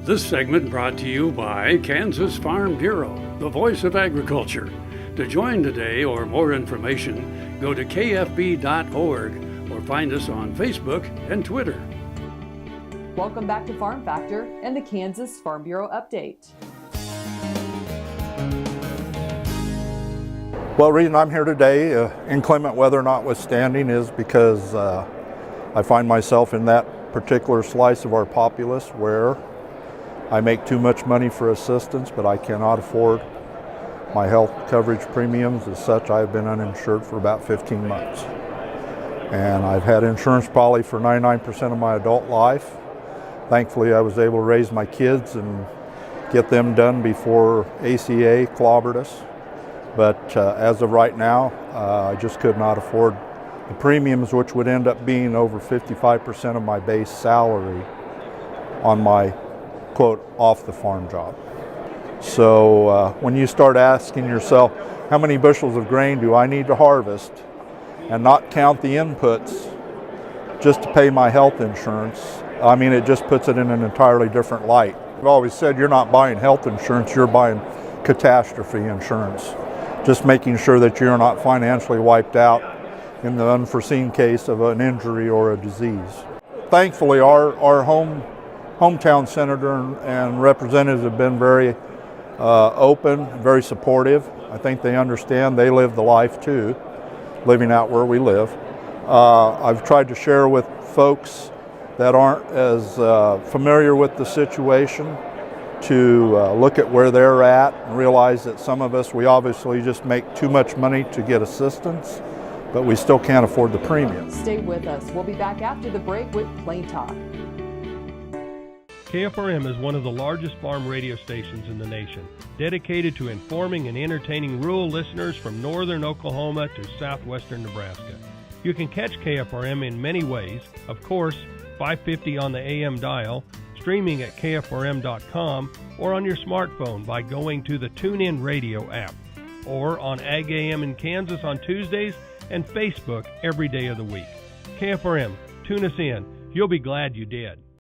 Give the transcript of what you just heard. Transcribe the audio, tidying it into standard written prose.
This segment brought to you by Kansas Farm Bureau, the voice of agriculture. To join today or more information, go to kfb.org or find us on Facebook and Twitter. Welcome back to Farm Factor and the Kansas Farm Bureau Update. Well, the reason I'm here today, inclement weather notwithstanding, is because I find myself in that particular slice of our populace where I make too much money for assistance, but I cannot afford my health coverage premiums. As such, I've been uninsured for about 15 months. And I've had insurance probably for 99% of my adult life. Thankfully, I was able to raise my kids and get them done before ACA clobbered us. But as of right now, I just could not afford the premiums, which would end up being over 55% of my base salary on my quote off the farm job. So when you start asking yourself, how many bushels of grain do I need to harvest, and not count the inputs just to pay my health insurance, I mean, it just puts it in an entirely different light. I've always said you're not buying health insurance, you're buying catastrophe insurance. Just making sure that you're not financially wiped out in the unforeseen case of an injury or a disease. Thankfully, our hometown senator and representatives have been very open, very supportive. I think they understand they live the life too, living out where we live. I've tried to share with folks that aren't as familiar with the situation to look at where they're at and realize that some of us, we obviously just make too much money to get assistance, but we still can't afford the premium. Stay with us. We'll be back after the break with Plain Talk. KFRM is one of the largest farm radio stations in the nation, dedicated to informing and entertaining rural listeners from northern Oklahoma to southwestern Nebraska. You can catch KFRM in many ways. Of course, 550 on the AM dial, streaming at kfrm.com, or on your smartphone by going to the TuneIn Radio app, or on Ag AM in Kansas on Tuesdays and Facebook every day of the week. KFRM, tune us in. You'll be glad you did.